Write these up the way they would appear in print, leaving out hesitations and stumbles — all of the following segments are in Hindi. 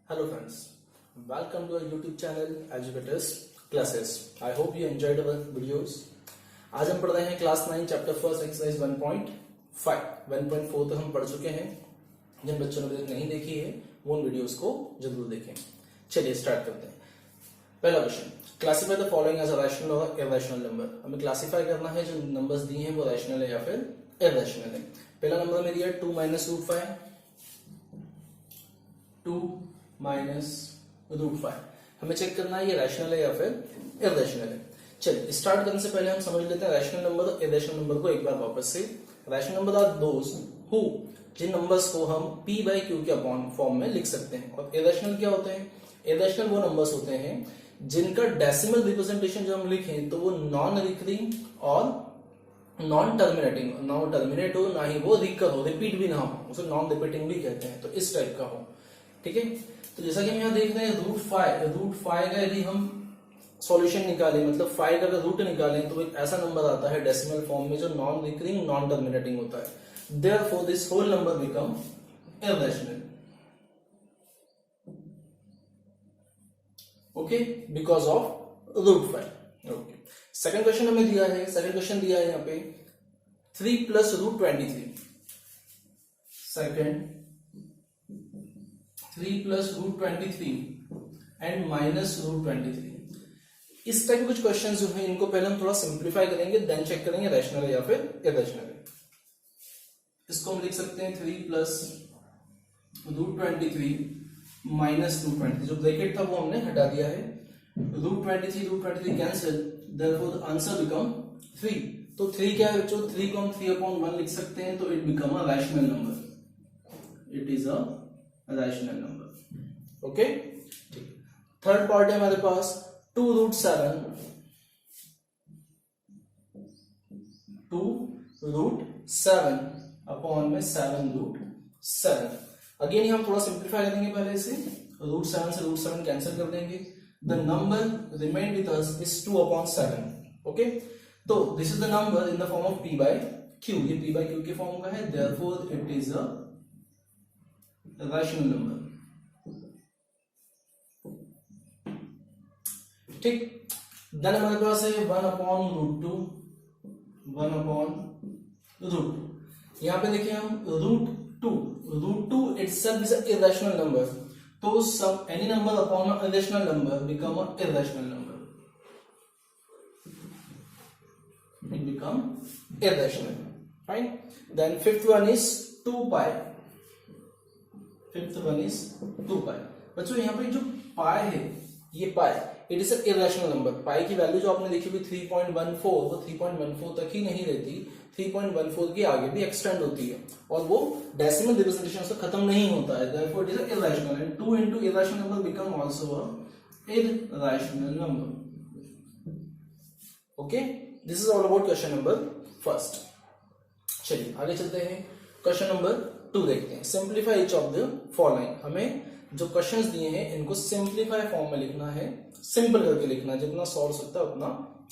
Hello friends, welcome to our YouTube channel Educators Classes. I hope you enjoyed our videos. आज हम पढ़ रहे हैं क्लास 9 चैप्टर फर्स्ट एक्सरसाइज 1.4 तक हम पढ़ चुके हैं. जिन बच्चों ने अभी तक नहीं देखी है वो उन वीडियोस को जरूर देखें. चलिए स्टार्ट करते हैं. पहला question, classify the following as a rational और इरैशनल नंबर. हमें क्लासिफाई करना है जो नंबर्स दिए हैं वो रैशनल है या फिर इरैशनल है. पहला नंबर में दिया 2 - √5, 2 - √5. हमें चेक करना है ये रैशनल है या फिर इरैशनल है. चलिए स्टार्ट करने से पहले हम समझ लेते हैं रैशनल नंबर और इरैशनल नंबर को एक बार वापस से. Rational number are those who, जिन नंबर्स को हम p/q के अपॉन फॉर्म में लिख सकते हैं. और इरैशनल क्या होते हैं? इरैशनल वो नंबर्स होते हैं जिनका डेसिमल रिप्रेजेंटेशन जब हम लिखें तो वो नॉन रिकरिंग और नॉन टर्मिनेटिंग, ना वो टर्मिनेट हो ना ही वो रिकर हो, रिपीट भी ना हो, उसे नॉन रिपीटिंग भी कहते हैं. तो इस टाइप का हो. ठीक है. तो जैसा कि हम यहाँ देख रहे हैं √5 का यदि हम सॉल्यूशन निकालें, मतलब 5 का अगर रूट निकालें तो एक ऐसा नंबर आता है डेसिमल फॉर्म में जो नॉन रिकरिंग नॉन टर्मिनेटिंग होता है. Therefore this whole number become irrational. Okay, because of √5. Okay. Second question हमें दिया है. सेकंड क्वेश्चन दिया है यहाँ पे 3 + √23. Second 3 + √23 and -√23. इस टाइप के कुछ क्वेश्चंस जो हैं इनको पहले हम थोड़ा सिंप्लीफाई करेंगे, देन चेक करेंगे रैशनल है या फिर इरैशनल है. इसको हम लिख सकते हैं 3 + √23 -220. जो ब्रैकेट था वो हमने हटा दिया है. √23 cancel, therefore the answer become 3. तो 3 क्या है बच्चों? 3 को हम 3/1 लिख सकते हैं. तो it become a rational number. It is a rational number. Okay. ठीक. थर्ड पार्ट है हमारे पास 2√7 अपॉन में 7√7. अगेन हम थोड़ा सिंप्लीफाई करेंगे. पहले इसे √7 से √7 कैंसिल कर देंगे. The number remain with us is 2/7. Okay. तो this is the number in the form of p/q. ये p/q के फॉर्म का है. Therefore it is a rational number. ठीक. देन हमारे पास है 1/√2. यहां पे देखिए हम √2 itself is an irrational number. तो सब any number upon an irrational number become an irrational number. It become irrational. Fine. Then fifth one is 2π. बच्चों यहाँ पे जो पाई है, ये पाई इट इज इरैशनल नंबर. पाई की वैल्यू जो आपने देखी हुई 3.14, वो 3.14 तक ही नहीं रहती, 3.14 के आगे भी एक्सटेंड होती है और वो डेसिमल रिप्रेजेंटेशन से खत्म नहीं होता है. Therefore it is irrational and 2 into irrational number become also a irrational number. Okay, this is all about question number first. चलिए आगे चलते हैं. क्वेश्चन नंबर 2 देखते हैं. Simplify each of the following. हमें जो क्वेश्चंस दिए हैं इनको सिंप्लीफाई फॉर्म में लिखना है, सिंपल करके लिखना है, जितना सॉल्व सकता है उतना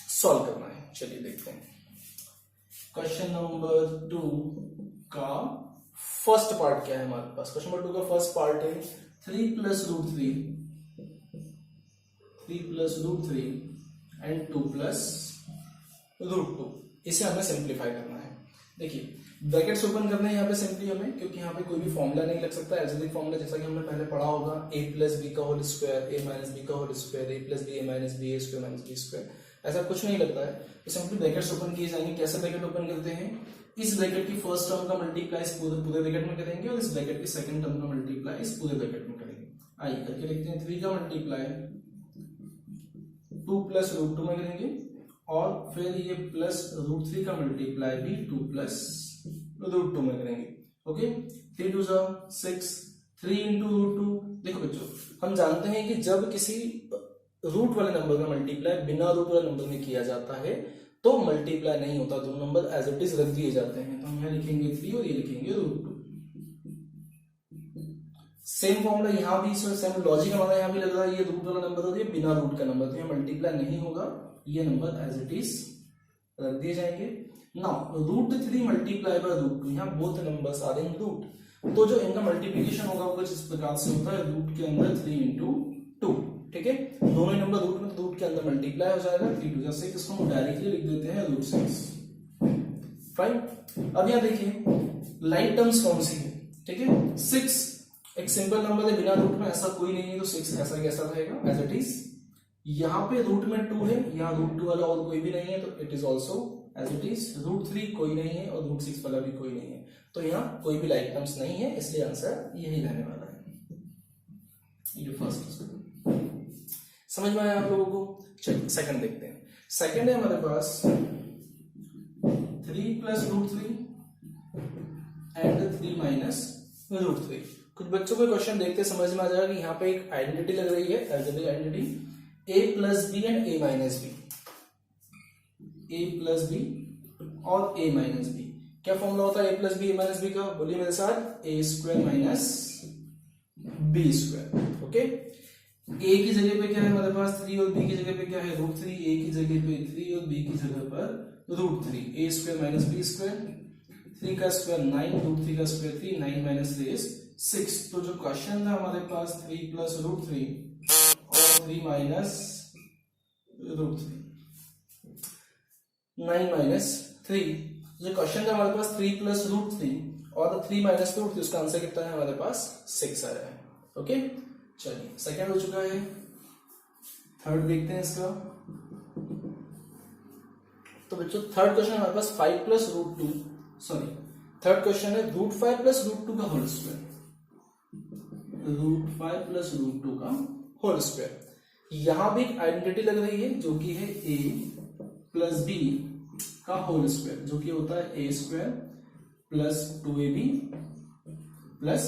सॉल्व करना है. चलिए देखते हैं. क्वेश्चन नंबर 2 का फर्स्ट पार्ट क्या है हमारे पास? क्वेश्चन नंबर 2 का फर्स्ट पार्ट है 3 + √3 एंड 2 + √2. इसे हमें सिंप्लीफाई करना है. देखिए ब्रैकेट्स ओपन करने हैं यहाँ पे सिंपली हमें, क्योंकि यहाँ पे कोई भी फॉर्मूला नहीं लग सकता. एल्जेब्रिक फॉर्मूला जैसा कि हमने पहले पढ़ा होगा, a + b का होल स्क्वायर, a - b का whole square, a + b a - b a square - b square, ऐसा कुछ नहीं लगता है. तो सिंपली ब्रैकेट्स ओपन किए जाएंगे. कैसे ब्रैकेट ओपन करते हैं? इस ब्रैकेट की फर्स्ट टर्म का मल्टीप्लाई इस पूरे ब्रैकेट में करेंगे और इस ब्रैकेट की सेकंड टर्म का मल्टीप्लाई इस पूरे ब्रैकेट में करेंगे. आइए करके लिखते हैं. 3 का मल्टीप्लाई 2 + √2 में करेंगे और फिर ये +√3 का मल्टीप्लाई भी 2 + √2 में करेंगे. ओके. 3 2 6, 3 into √2. देखो बच्चों, हम जानते हैं कि जब किसी रूट वाले नंबर का मल्टीप्लाई बिना रूट वाले नंबर में किया जाता है तो मल्टीप्लाई नहीं होता, दोनों नंबर एज इट इज रख दिए जाते हैं. तो हम यहाँ लिखेंगे 3 और ये लिखेंगे √2. सेम फॉर्मूला यहाँ भी, सेम लॉजिक हमारा यहाँ भी लग रहा है. ये रूट वाला नंबर और ये बिना रूट का नंबर, तो यहाँ मल्टीप्लाई नहीं होगा, ये नंबर एज इट इज रख दिए जाएंगे. नाउ √3 multiplied by √2, यहाँ both numbers are in root. तो जो इनका मल्टीप्लीकेशन होगा वो कुछ इस प्रकार से होता है, रूट के अंदर 3 इंटू 2, ठीक है, दोनों ही नंबर रूट में, तो रूट के अंदर मल्टीप्लाई हो जाएगा, 3 2 6, इसको हम डायरेक्टली लिख देते हैं रूट 6, फाइन। अब यहाँ देखिए लाइक टर्म्स कौन सी है, ठीक है, 6 एक सिंपल नंबर है, बिना रूट में ऐसा कोई नहीं है, तो 6 ऐसा कैसा रहेगा एज इट इज। यहाँ पे रूट में 2 है, यहाँ रूट 2 वाला और कोई भी नहीं है, तो it is also as it is. Root 3 कोई नहीं है और रूट 6 वाला भी कोई नहीं है, तो यहाँ कोई भी लाइक टर्म्स नहीं है, इसलिए आंसर यही रहने वाला है। ये फर्स्ट समझ में आया आप लोगों को। चलिए सेकंड देखते हैं। सेकंड है हमारे पास 3 plus root 3 and 3 minus root 3। कुछ बच्चों को क्वेश्चन देखते समझ में आ जाएगा कि यहाँ पे एक आइडेंटिटी लग रही है, algebraic identity a plus B and a minus B, a plus B और a माइनस बी। क्या फॉर्मूला होता है a plus B, a minus B का? बोलिए मेरे साथ, a square minus B square. Okay, a की जगह पे क्या है हमारे पास 3 और b की जगह पे क्या है रूट 3, a की जगह पे 3 और b की जगह पर root 3, a square minus B square, 3 का स्क्वायर 9, रूट 3 का स्क्वायर 3, 9 माइनस 3 इज 6। तो जो क्वेश्चन था हमारे पास 3 प्लस रूट 3 और 3 माइनस रूट 3, 9 माइनस 3। जो क्वेश्चन था हमारे पास 3 प्लस रूट 3 और 3 माइनस रूट 3, उसका आंसर कितना है हमारे पास 6 आया है। ओके, चलिए सेकंड हो चुका है, थर्ड देखते हैं इसका। तो बच्चों थर्ड क्वेश्चन हमारे पास 5 plus root 2, sorry third question है रूट 5 प्लस रूट 2 का whole square, root 5 plus root 2 का होल स्क्वायर। यहां भी एक आइडेंटिटी लग रही है जो कि है a प्लस बी का होल स्क्वायर, जो कि होता है a square plus 2ab plus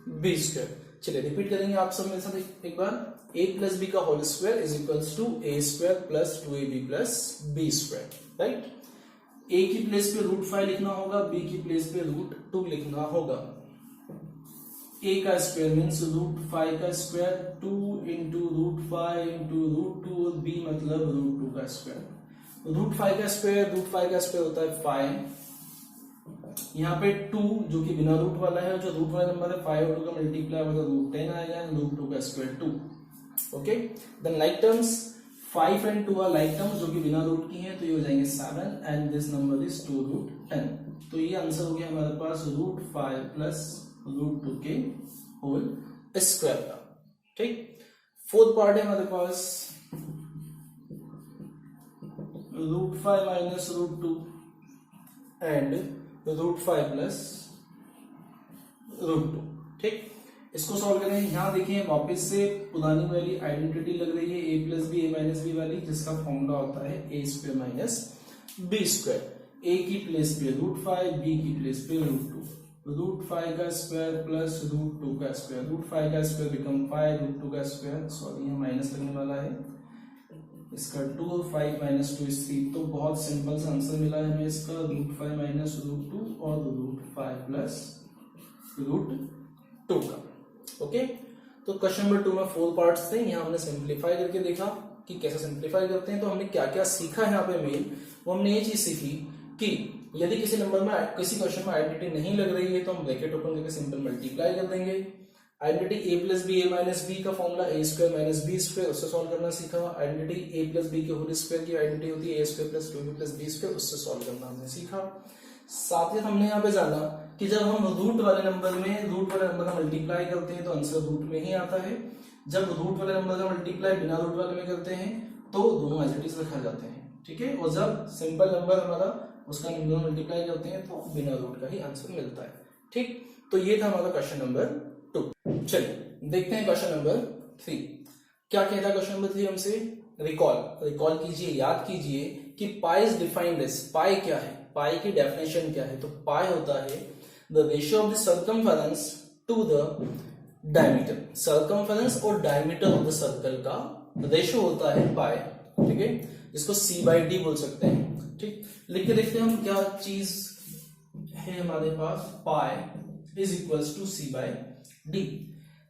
B square. चलिए रिपीट करेंगे आप सब मेरे साथ एक बार, a प्लस बी का whole square is equals to a square plus 2ab plus B square, right. a की प्लेस पे रूट 5 लिखना होगा, b की प्लेस पे रूट 2 लिखना होगा। a का स्क्वायर मीन्स रूट 5 का square, 2 into root 5 into root 2 और b मतलब रूट 2 का स्क्वायर। रूट 5 का स्क्वायर, रूट 5 का स्क्वायर होता है 5, यहाँ पे 2 जो कि बिना रूट वाला है, जो रूट वाला नंबर है 5 और 2 का मल्टीप्लाई होगा रूट 10 आएगा, रूट 2 का square 2। Okay, then like terms 5 and 2 are like terms जो कि बिना रूट की हैं, तो ये हो जाएंगे 7 and this number is 2 root 10। तो ये आंसर हो गया हमारे पास रूट 5 प्लस रूट 2 के होल स्क्वायर का, ठीक। फोर्थ पार्ट है हमारे पास root 5 minus root 2 and root 5 plus root 2, ठीक। इसको सॉल्व करें। यहां देखिए वापस से पुरानी वाली आइडेंटिटी लग रही है a plus B, a minus B वाली, जिसका फॉर्मूला होता है a square minus B square. a की प्लेस पे रूट 5, b की प्लेस पे रूट 2, रूट 5 का स्क्वायर प्लस रूट 2 का स्क्वायर, रूट 5 का स्क्वायर बिकम 5, रूट 2 का स्क्वायर, सॉरी यहाँ माइनस लगने वाला है, इसका 2 और 5 माइनस 2 इज 3। तो बहुत सिंपल सा आंसर मिला है हमें इसका, रूट 5 माइनस रूट 2 और रूट 5 प्लस रूट 2 का। ओके, तो क्वेश्चन नंबर 2 में 4 पार्ट्स थे, यहाँ हमने सिंप्लीफाई करके देखा कि कैसे सिंप्लीफाई करते हैं। तो हमने क्या क्या सीखा है यहाँ पे मेन, वो हमने ये चीज सीखी कि यदि किसी नंबर में, किसी क्वेश्चन में आइडेंटिटी नहीं लग रही है तो हम ब्रैकेट ओपन करके सिंपल मल्टीप्लाई कर देंगे। Identity a plus B, a minus B का formula a square minus B square, उससे सॉल्व करना सीखा। आइडेंटिटी a प्लस बी के होल स्क्वायर की आइडेंटिटी होती है a square plus 2b plus B square, उससे सॉल्व करना हमने सीखा। साथ ही हमने यहाँ पे जाना कि जब हम रूट वाले नंबर में रूट वाले नंबर का मल्टीप्लाई करते हैं तो आंसर रूट में ही आता है। जब रूट वाले नंबर का मल्टीप्लाई बिना रूट वाले में करते हैं तो दोनों एज इट इज रखा जाते हैं, ठीक है। और जब सिंपल नंबर हमारा उसका दोनों मल्टीप्लाई करते हैं तो बिना रूट का ही आंसर मिलता है, ठीक। तो ये था हमारा क्वेश्चन नंबर 2। चलिए देखते हैं क्वेश्चन नंबर 3 क्या कहता है। क्वेश्चन नंबर 3 हमसे रिकॉल कीजिए, याद कीजिए कि पाई इज डिफाइंड एज, पाई क्या है, पाई की डेफिनेशन क्या है। तो पाई होता है the ratio of the circumference to the diameter, circumference और डायमीटर ऑफ द सर्कल का रेशियो होता है पाई, ठीक है, जिसको c/d बोल सकते हैं, ठीक। लिख के देखते हैं हम क्या चीज है हमारे पास, pi is equals to c/d।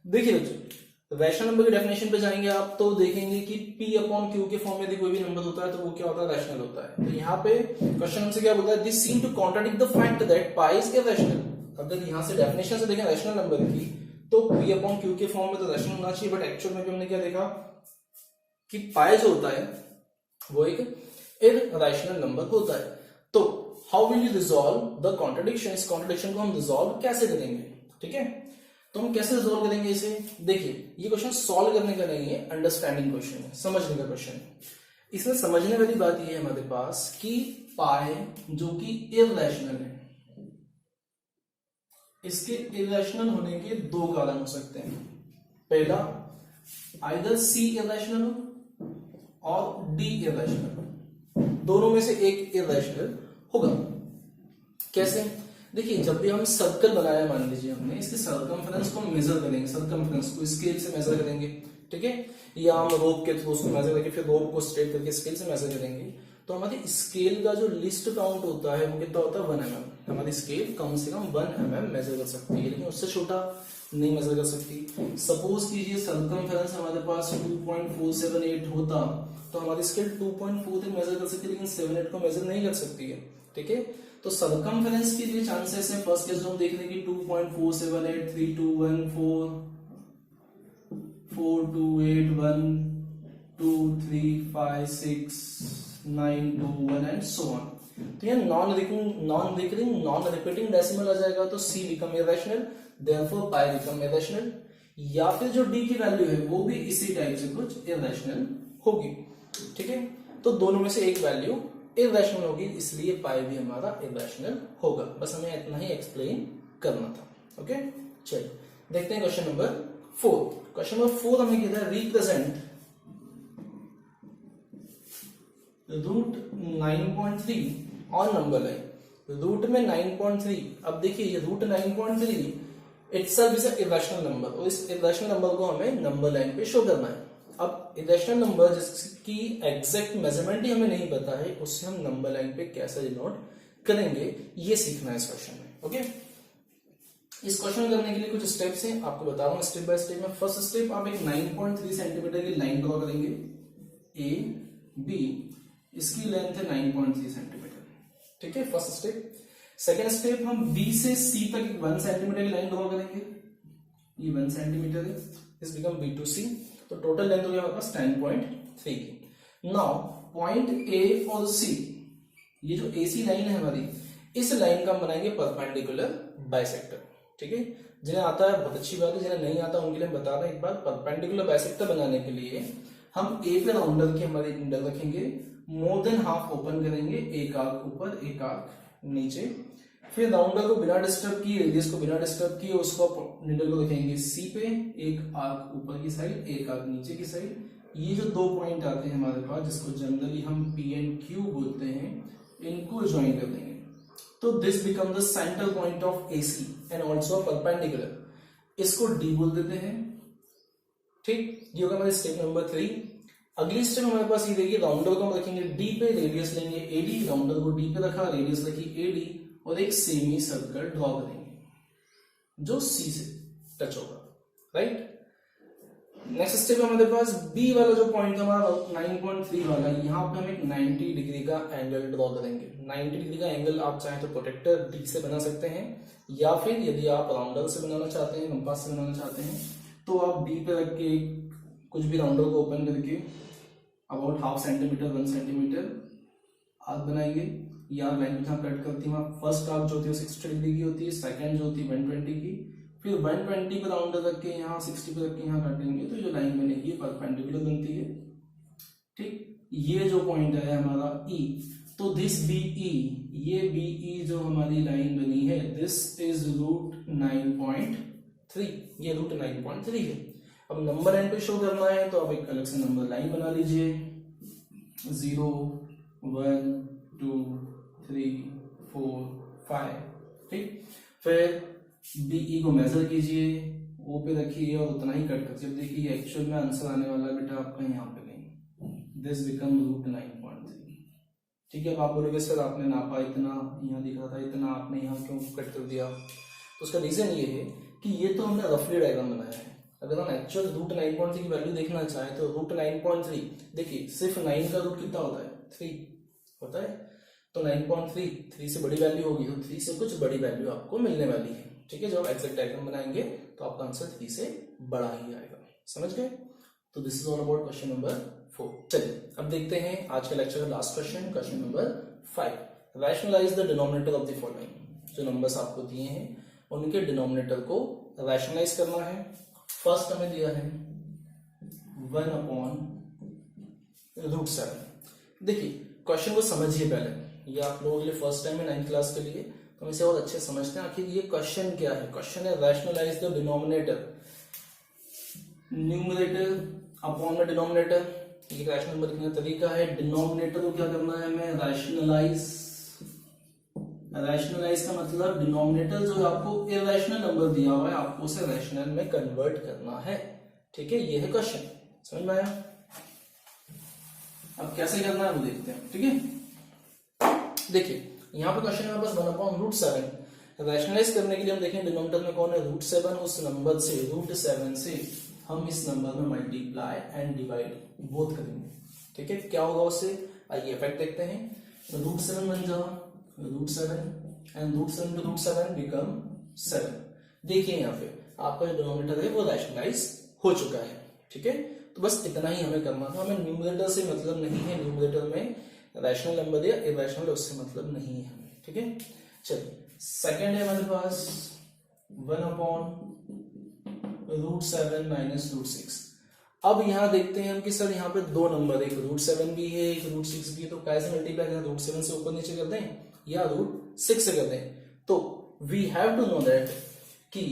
देखिए बच्चों रैशनल नंबर की डेफिनेशन पे जाएंगे आप तो देखेंगे कि p अपॉन q के फॉर्म में यदि कोई भी नंबर होता है तो वो क्या होता है, रैशनल होता है। तो यहाँ पे क्वेश्चन हमसे क्या बोलता है, this seem to contradict the fact that pi is irrational. अगर यहाँ से डेफिनेशन से देखें रैशनल नंबर की तो p अपॉन क्यू के फॉर्म में तो रैशनल होना चाहिए, बट एक्चुअल में भी हमने क्या देखा कि पाई जो होता है वो एक इरैशनल नंबर होता है। तो how will you resolve the contradiction, इस कॉन्ट्रडिक्शन को हम रिजॉल्व कैसे करेंगे, ठीक है। तो हम कैसे रिजॉल्व करेंगे इसे, देखिए ये क्वेश्चन सॉल्व करने का नहीं है, अंडरस्टैंडिंग क्वेश्चन है, समझने का क्वेश्चन है। इसमें समझने वाली बात ये है हमारे पास कि पाई जो कि इरैशनल है, इसके इरैशनल होने के दो कारण हो सकते हैं। पहला, आइदर सी इरैशनल हो और डी इरैशनल हो, दोनों में से एक इरैशनल होगा। कैसे, देखिए जब भी हम सर्कल बनाया, मान लीजिए हमने इसके सर्कमफ्रेंस को मेजर करेंगे, सर्कमफ्रेंस को स्केल से मेजर करेंगे, ठीक है, या हम रोप के थ्रू उसको मेजर करके फिर रोप को स्ट्रेट करके स्केल से मेजर करेंगे, तो हमारी स्केल का जो लिस्ट काउंट होता है वो कितना होता है 1 mm। हमारी स्केल कम से कम 1 mm मेजर कर सकती है, लेकिन उससे छोटा नहीं मेजर कर सकती। सपोज कीजिए सर्कमफ्रेंस हमारे पास 2.478 होता तो हमारी स्केल 2.4 तक मेजर कर सकती है, लेकिन 7.8 को मेजर नहीं कर सकती है, ठीक है। तो सर्कमफ्रेंस के लिए चांसेस है, फर्स्ट केस जो हम देख रहे हैं कि 2.478, 321, 4, 4, 2, 8, 1, 2, 3, 5, 6, 9, 2, 1 एंड सो ऑन। तो ये non recurring non repeating decimal आ जाएगा, तो C become irrational, therefore pi become irrational. या फिर जो डी की वैल्यू है वो भी इसी टाइप से कुछ इरैशनल होगी, ठीक है। तो दोनों में से एक वैल्यू इरैशनल होगी, इसलिए पाई भी हमारा इरैशनल होगा। बस हमें इतना ही एक्सप्लेन करना था, ओके। चलिए देखते हैं क्वेश्चन नंबर 4। क्वेश्चन नंबर 4 हमें कहता है represent root 9.3 on number line. Root में 9.3, अब देखिए ये root 9.3 itself is a irrational number, और इस इरैशनल नंबर को हमें नंबर लाइन पे शो करना है। अब इरैशनल नंबर जिसकी एग्जैक्ट मेजरमेंट ही हमें नहीं पता है, उससे हम नंबर लाइन पे कैसे डिनोट करेंगे, ये सीखना है इस क्वेश्चन में, ओके। इस क्वेश्चन करने के लिए कुछ स्टेप्स हैं, आपको बता रहा हूं स्टेप बाय स्टेप में। फर्स्ट स्टेप, आप एक 9.3 सेंटीमीटर की लाइन ड्रॉ करेंगे, ए बी, इसकी लेंथ है 9.3 सेंटीमीटर, ठीक है, फर्स्ट स्टेप। सेकेंड स्टेप, हम बी से सी तक 1 सेंटीमीटर की लाइन ड्रॉ करेंगे, ये 1 सेंटीमीटर है, इस बिकम बी टू सी, तो टोटल लेंथ हो गया हमारे पास 10.3 की। नाउ पॉइंट ए और सी, ये जो एसी लाइन है हमारी, इस लाइन का हम बनाएंगे परपेंडिकुलर बाइसेक्टर, ठीक है। जिन्हें आता है बहुत अच्छी बात है, जिन्हें नहीं आता उनके लिए हम बता रहे हैं एक बार। परपेंडिकुलर बाइसेक्टर बनाने के लिए हम ए पे राउंडर की हमारी निडल रखेंगे, मोर देन हाफ ओपन करेंगे, एक आर्क ऊपर एक आर्क नीचे, फिर राउंडर को बिना डिस्टर्ब किए, रेडियस को बिना डिस्टर्ब किए, उसको निडल को रखेंगे सी पे, एक आर्क ऊपर की साइड, एक आर्क नीचे की साइड। ये जो दो पॉइंट आते हैं हमारे पास, जिसको जनरली हम पी एंड क्यू बोलते हैं, इनको ज्वाइन कर देंगे, तो this become the centre point of AC and also perpendicular, इसको डी बोल देते हैं, ठीक। ये होगा हमारे स्टेप नंबर 3। अगली स्टेप हमारे पास ये देखिए, राउंडर को हम रखेंगे डी पे, रेडियस लेंगे एडी, राउंडर को डी पे रखा, रेडियस रखी एडी, और एक सेमी सर्कल ड्रॉ करेंगे जो सी से टच होगा, राइट। नेक्स्ट स्टेप हमारे पास बी वाला जो पॉइंट है हमारा 9.3 वाला, यहाँ पे हम एक 90 डिग्री का एंगल ड्रॉ करेंगे। 90 डिग्री का एंगल आप चाहें तो प्रोटेक्टर डी से बना सकते हैं, या फिर यदि आप राउंडर से बनाना चाहते हैं, कंपास से बनाना चाहते हैं, तो आप डी पे रख के कुछ भी राउंडर को ओपन करके about half centimetre 1 centimetre arc बनाएंगे। या लाइन जहां कट करती है वहां फर्स्ट आर्क जो होती है 60 डिग्री की होती है, सेकंड जो होती है 120 की, फिर 120 पे राउंडर रख के यहाँ 60 पे रख के यहाँ काटेंगे, तो जो लाइन बनेगी परपेंडिकुलर बनती है, ठीक। ये जो पॉइंट है हमारा ई, तो दिस बी ई, ये बी ई जो हमारी लाइन बनी है, दिस इज रूट 9.3, ये रूट 9.3 है। अब नंबर लाइन पे शो करना है, तो आप एक अलग से नंबर लाइन बना लीजिए, 0, 1, 2, 3, 4, 5, ठीक। फिर बीई को मेजर कीजिए, ओ पे रखिए और उतना ही कट कर, जब देखिए एक्चुअल में आंसर आने वाला बेटा आपका यहाँ पे नहीं, दिस बिकम रूट 9.3, ठीक है। अब आप बोलोगे सर आपने नापा इतना, यहाँ दिख रहा था इतना, आपने यहाँ क्यों कट कर दिया, तो उसका रीजन ये है कि ये तो हमने रफली डायग्राम बनाया है। अगर हम एक्चुअल रूट 9.3 की वैल्यू देखना चाहें तो रूट 9.3, देखिए सिर्फ 9 का रूट कितना होता है 3 होता है, तो 9.3 3 से बड़ी वैल्यू होगी, तो 3 से कुछ बड़ी वैल्यू आपको मिलने वाली है, ठीक है, जब एग्जैक्ट डायग्राम बनाएंगे तो आपका आंसर 3 से बड़ा ही आएगा। समझ गए? तो this is all about question number 4। चलिए अब देखते हैं आज के लेक्चर का last question, question number 5। Rationalise the denominator of the following. जो नंबर्स आपको दिए हैं उनके डिनोमिनेटर को रैशनलाइज करना है। फर्स्ट हमें दिया है 1/√7। देखिए क्वेश्चन को समझिए पहले, ये आप लोगों के लिए फर्स्ट टाइम है 9th क्लास के लिए, तो हम इसे और अच्छे समझते हैं आखिर ये क्वेश्चन क्या है। क्वेश्चन है rationalise the denominator, numerator upon the denominator. ये रैशनल नंबर लिखने का तरीका है। डिनोमिनेटर को क्या करना है हमें रैशनलाइज। रैशनलाइज का मतलब डिनोमिनेटर जो आपको इरेशनल नंबर दिया हुआ है आपको उसे रैशनल में कन्वर्ट करना है। ठीक है, ये है क्वेश्चन। समझ में आया? अब कैसे करना है वो देखते हैं। ठीक है, देखिए यहाँ पे क्वेश्चन है हमारे पास 1/√7। रैशनलाइज करने के लिए हम देखें डिनोमिनेटर में कौन है √7, उस नंबर से √7 से हम इस नंबर में मल्टीप्लाई एंड डिवाइड बोथ करेंगे। ठीक है, क्या होगा उससे, आइए इफेक्ट देखते हैं। √7 बन जाओ √7 एंड √7 to √7 बिकम 7। देखिए यहाँ पे आपका जो डिनोमिनेटर है वो रैशनलाइज हो चुका है। ठीक है, तो बस इतना ही हमें करना था। हमें न्यूमरेटर से मतलब नहीं है, न्यूमरेटर में रैशनल नंबर या इरेशनल उससे मतलब नहीं है हमें। ठीक है, चलिए सेकंड है हमारे पास 1/√7 माइनस √6। अब यहाँ देखते हैं हम कि सर यहाँ पे दो नंबर, एक √7 भी है एक √6 भी है, तो कैसे मल्टीप्लाई करें? √7 से ऊपर नीचे कर दें या √6 से कर दें? तो we have to know that कि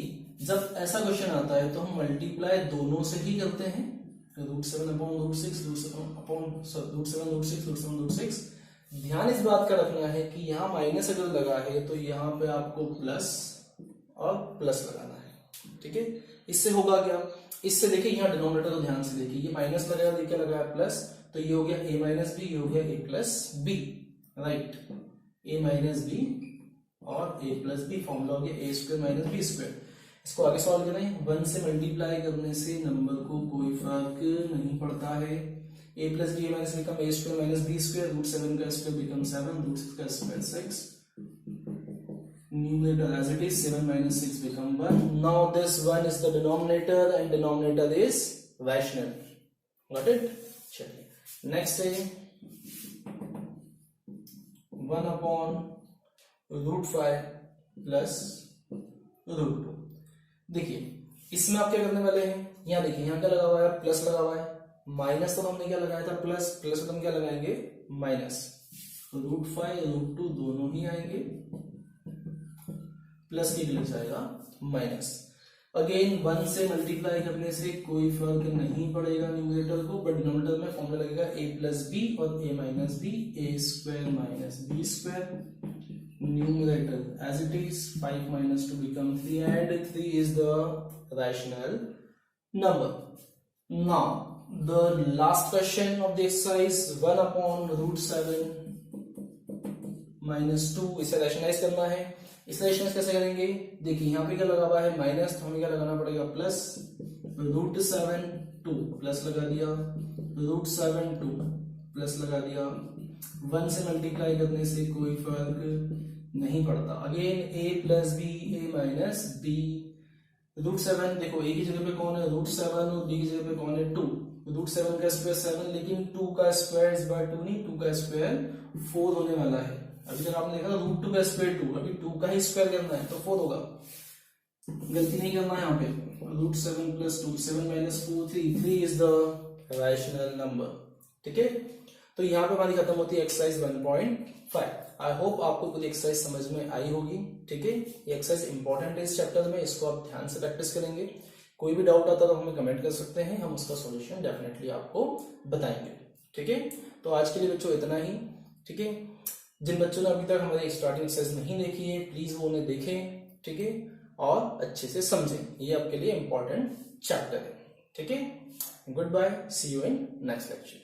जब ऐसा क्वेश्चन आता है तो हम मल्टीप्लाई दोनों से ही करते हैं। √7/√6 ध्यान इस बात का रखना है कि यहाँ माइनस अगर लगा है तो यहाँ पे आपको प्लस और प्लस लगाना है। ठीक है, इससे होगा क्या, इससे देखिए यहाँ डिनोमिनेटर को ध्यान से देखिए, ये माइनस लगाया, देखिए लगाया प्लस, तो ये हो गया a माइनस बी, ये हो गया a plus B. Right, a minus B और a प्लस बी, फॉर्मूला हो गया a square minus B square. इसको आगे सॉल्व करें, 1 से मल्टीप्लाई करने से नंबर को कोई फर्क नहीं पड़ता है। a plus B minus become a square minus B square, √7 का स्क्वायर बिकम 7, √6 का square 6, numerator as it is 7 minus 6 become 1. Now this 1 is the denominator and denominator is rational. Got it? चलिए next है 1/√5 plus √2। देखिए इसमें आप क्या करने वाले हैं, यहाँ देखिए यहाँ क्या लगा हुआ है, प्लस लगा हुआ है, माइनस तो हमने क्या लगाया था प्लस, प्लस तो हम क्या लगाएंगे माइनस, √5 √2 दोनों ही आएंगे, प्लस की लग जाएगा माइनस। अगेन 1 से मल्टीप्लाई करने से कोई फर्क नहीं पड़ेगा न्यूमरेटर को, बट डिनोमिनेटर में फॉर्मूला लगेगा a प्लस बी और a minus B, a square minus B square. Numerator as it is 5 minus 2 become 3 and 3 is the rational number. Now the last question of the exercise 1/√7 minus 2, इसे रैशनलाइज करना है। इस रैशनलाइज कैसे करेंगे, देखिए यहाँ पे क्या लगा हुआ है माइनस, तो हमें क्या लगाना पड़ेगा प्लस, √7 2 प्लस लगा दिया, √7 2 प्लस लगा दिया। 1 से मल्टीप्लाई करने से कोई फर्क नहीं पड़ता। Again a plus B, a minus B, √7 देखो a की जगह पे कौन है √7 और b की जगह पे कौन है 2। √7 का स्क्वायर 7, लेकिन 2 का स्क्वायर इस बार 2 नहीं, 2 का स्क्वायर 4 होने वाला है। अभी तक आपने देखा √2 का स्क्वायर 2, अभी 2 का ही स्क्वायर करना है तो 4 होगा, गलती नहीं करना है यहाँ पे। √7 plus 2, 7 minus 4 3 is the rational number। ठीक है, तो यहाँ पे हमारी खत्म होती है एक्सरसाइज 1.5। आई होप आपको कुछ एक्सरसाइज समझ में आई होगी। ठीक है, ये एक्सरसाइज इंपॉर्टेंट है इस चैप्टर में, इसको आप ध्यान से प्रैक्टिस करेंगे। कोई भी डाउट आता तो हमें कमेंट कर सकते हैं, हम उसका सॉल्यूशन डेफिनेटली आपको बताएंगे। ठीक है, तो आज के लिए बच्चों इतना ही। ठीक है, जिन बच्चों ने अभी तक हमारी स्टार्टिंग एक्सरसाइज नहीं देखी है प्लीज वो उन्हें देखें। ठीक है, और अच्छे से समझें, ये आपके लिए इंपॉर्टेंट चैप्टर है। ठीक है, goodbye, see you in next lecture.